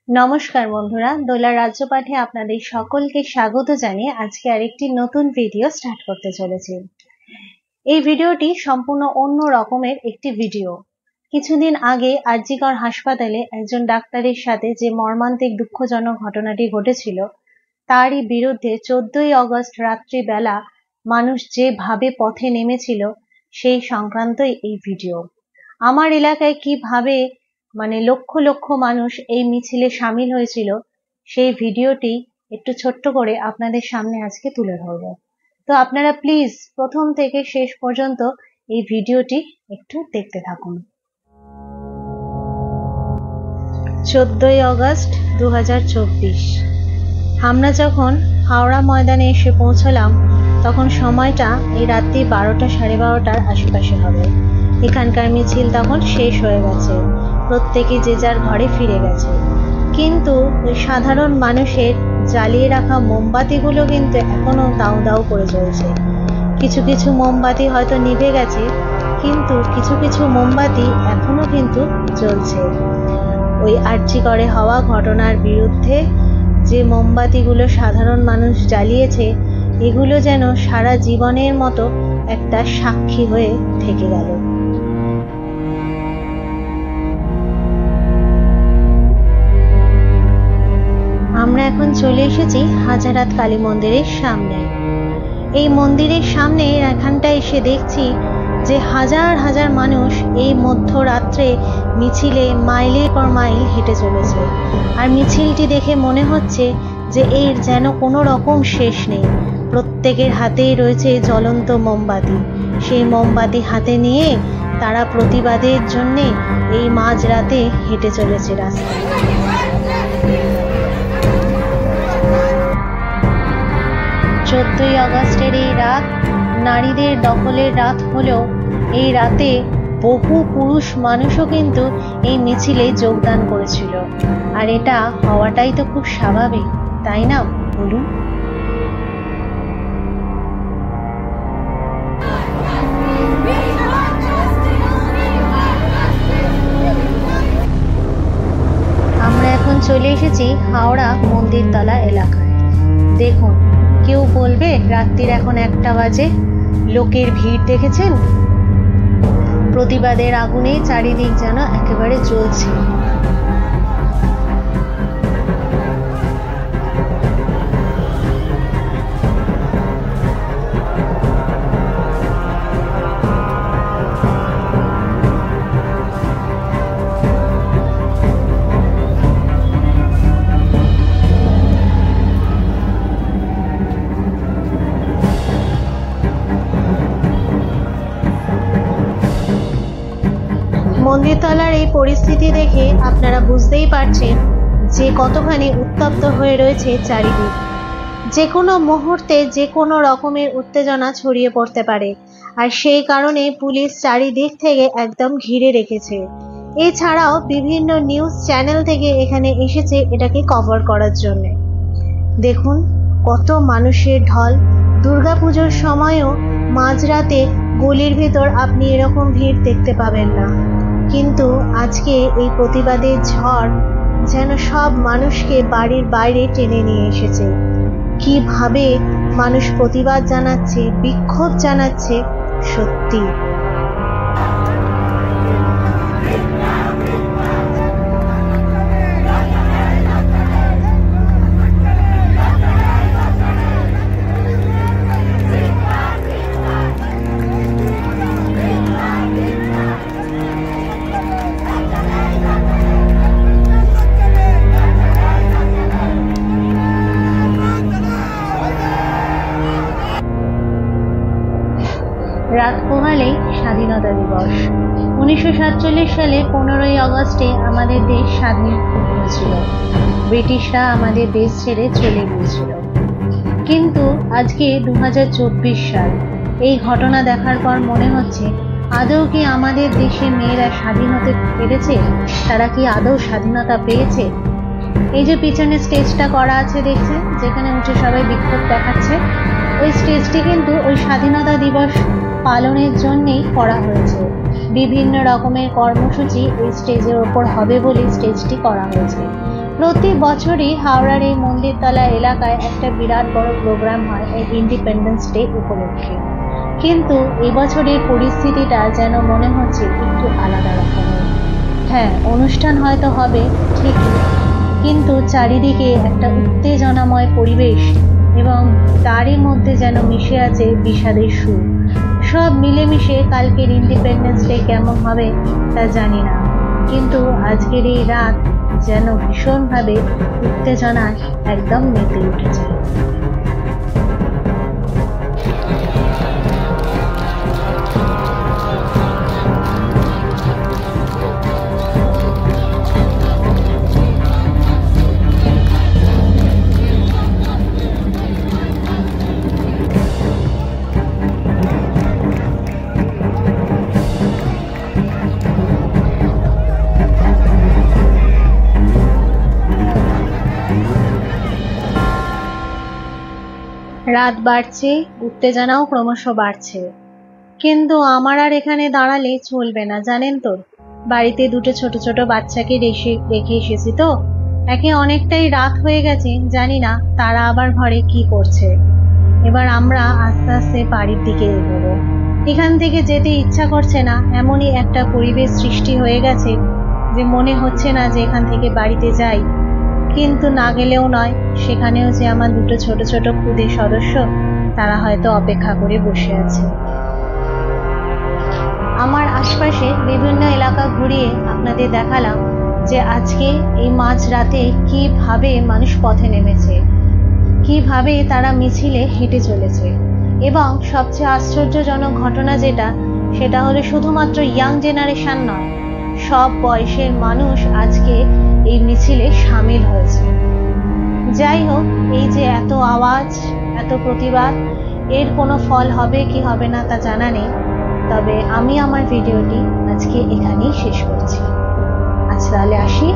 নমস্কার বন্ধুরা, দোলার রাজ্যপাঠে আপনাদের সকলকে স্বাগত জানিয়ে আজকে আরেকটি নতুন ভিডিও স্টার্ট করতে চলেছি। এই ভিডিওটি সম্পূর্ণ অন্য রকমের একটি ভিডিও। কিছুদিন আগে আরজিকর হাসপাতালে একজন ডাক্তারের সাথে যে মর্মান্তিক দুঃখজনক ঘটনাটি ঘটেছিল, তারই বিরুদ্ধে 14ই অগস্ট রাত্রিবেলা মানুষ যেভাবে পথে নেমেছিল সেই সংক্রান্তই এই ভিডিও। আমার এলাকায় কিভাবে লক্ষ লক্ষ মানুষ এই মিছিলে সামিল হয়েছিল সেই ভিডিওটি একটু ছোট্ট করে আপনাদের সামনে আজকে তুলে ধরব। তো আপনারা প্লিজ প্রথম থেকে শেষ পর্যন্ত এই ভিডিওটি একটু দেখতে থাকুন। 14ই অগস্ট 2024 আমরা যখন হাওড়া ময়দানে এসে পৌঁছলাম তখন সময়টা এই রাত্রি 12টা সাড়ে 12টার আশেপাশে হবে। এখানকার মিছিল তখন শেষ হয়ে গেছে, প্রত্যেকে যে যার ঘরে ফিরে গেছে, কিন্তু ওই সাধারণ মানুষের জ্বালিয়ে রাখা মোমবাতিগুলো কিন্তু এখনো দাউ দাউ করে জ্বলছে। কিছু কিছু মোমবাতি হয়তো নিভে গেছে, কিন্তু কিছু কিছু মোমবাতি এখনো কিন্তু জ্বলছে। ওই আরজিকরে হওয়া ঘটনার বিরুদ্ধে যে মোমবাতিগুলো সাধারণ মানুষ জ্বালিয়েছে, এগুলো যেন সারা জীবনের মতো একটা সাক্ষী হয়ে থেকে গেল। আমরা এখন চলে এসেছি হাজারাত কালী মন্দিরের সামনে। এই মন্দিরের সামনে এখানটা এসে দেখছি যে হাজার হাজার মানুষ এই মধ্যরাত্রে মিছিলে মাইলের পর মাইল হেঁটে চলেছে। আর মিছিলটি দেখে মনে হচ্ছে যে এর যেন কোনো রকম শেষ নেই। প্রত্যেকের হাতেই রয়েছে জ্বলন্ত মোমবাতি। সেই মোমবাতি হাতে নিয়ে তারা প্রতিবাদের জন্যে এই মাঝরাতে হেঁটে চলেছে রাস্তায়। 14ই অগস্টের এই রাত নারীদের দখলের রাত হলেও এই রাতে বহু পুরুষ মানুষও কিন্তু এই মিছিলে যোগদান করেছিল। আর এটা হওয়াটাই তো খুব স্বাভাবিক, তাই না বলুন? আমরা এখন চলে এসেছি হাওড়া মন্দিরতলা এলাকায়। দেখুন, কেউ বলবে রাত্রির এখন 1টা বাজে, লোকের ভিড় দেখেছেন? প্রতিবাদের আগুনে চারিদিক যেন একেবারে জ্বলছে। মন্দিরতলার এই পরিস্থিতি দেখে আপনারা বুঝতেই পারছেন যে কতখানি উত্তপ্ত হয়ে রয়েছে চারিদিক। যে কোনো মুহূর্তে যে কোনো রকমের উত্তেজনা ছড়িয়ে পড়তে পারে, আর সেই কারণে পুলিশ চারিদিক থেকে একদম ঘিরে রেখেছে। এছাড়াও বিভিন্ন নিউজ চ্যানেল থেকে এখানে এসেছে এটাকে কভার করার জন্য। দেখুন কত মানুষের ঢল। দুর্গাপুজোর সময়ও মাঝরাতে গলির ভেতর আপনি এরকম ভিড় দেখতে পাবেন না, কিন্তু আজকে এই প্রতিবাদের ঝড় যেন সব মানুষকে বাড়ির বাইরে টেনে নিয়ে এসেছে। কিভাবে মানুষ প্রতিবাদ জানাচ্ছে, বিক্ষোভ জানাচ্ছে, সত্যি রাত পোহালেই স্বাধীনতা দিবস। 1947 সালে 15ই অগস্টে আমাদের দেশ স্বাধীন হয়েছিল। ব্রিটিশরা আমাদের দেশ ছেড়ে চলে গিয়েছিল। কিন্তু আজকে 2024 সাল, এই ঘটনা দেখার পর মনে হচ্ছে আদৌ কি আমাদের দেশে মেয়েরা স্বাধীন হতে পেরেছে? তারা কি আদৌ স্বাধীনতা পেয়েছে? এই যে পিছনে স্টেজটা করা আছে দেখছেন, যেখানে উঠে সবাই বিক্ষোভ দেখাচ্ছে, ওই স্টেজটি কিন্তু ওই স্বাধীনতা দিবস পালনের জন্যই করা হয়েছে। বিভিন্ন রকমের কর্মসূচি এই স্টেজের ওপর হবে বলে স্টেজটি করা হয়েছে। প্রতি বছরই হাওড়ার এই মন্দিরতলা এলাকায় একটা বিরাট বড় প্রোগ্রাম হয় এই ইন্ডিপেন্ডেন্স ডে উপলক্ষে, কিন্তু এবছরের পরিস্থিতিটা যেন মনে হচ্ছে একটু আলাদা রকমের। হ্যাঁ, অনুষ্ঠান হয়তো হবে ঠিকই, কিন্তু চারিদিকে একটা উত্তেজনাময় পরিবেশ এবং তারই মধ্যে যেন মিশে আছে বিষাদের সুর। সব মিলেমিশে কালকের ইন্ডিপেন্ডেন্স ডে কেমন হবে তা জানি না, কিন্তু আজকের এই রাত যেন ভীষণভাবে উত্তেজনায় একদম মেতে উঠেছে। রাত বাড়ছে, উত্তেজনাও ক্রমশ বাড়ছে, কিন্তু আমার আর এখানে দাঁড়ালে চলবে না, জানেন তো। বাড়িতে দুটো ছোট ছোট বাচ্চাকে রেখে এসেছি তো, একে অনেকটাই রাত হয়ে গেছে, জানি না তারা আবার ঘরে কি করছে। এবার আমরা আস্তে আস্তে বাড়ির দিকে এগোবো। এখান থেকে যেতে ইচ্ছা করছে না, এমনই একটা পরিবেশ সৃষ্টি হয়ে গেছে যে মনে হচ্ছে না যে এখান থেকে বাড়িতে যাই, কিন্তু না গেলেও নয়, সেখানেও যে আমার দুটো ছোট ছোট ক্ষুদে সদস্য, তারা হয়তো অপেক্ষা করে বসে আছে। আমার আশপাশে বিভিন্ন এলাকা ঘুরিয়ে আপনাদের দেখালাম যে আজকে এই মাঝরাতে কিভাবে মানুষ পথে নেমেছে, কিভাবে তারা মিছিলে হেঁটে চলেছে, এবং সবচেয়ে আশ্চর্যজনক ঘটনা যেটা, সেটা হলো শুধুমাত্র ইয়াং জেনারেশন নয়, সব বয়সের মানুষ আজকে এই মিছিলে সামিল হয়েছে। যাই হোক, এই যে এত আওয়াজ, এত প্রতিবাদ, এর কোনো ফল হবে কি হবে না তা জানা নেই, তবে আমি আমার ভিডিওটি আজকে এখানেই শেষ করছি। আজ তাহলে আসি,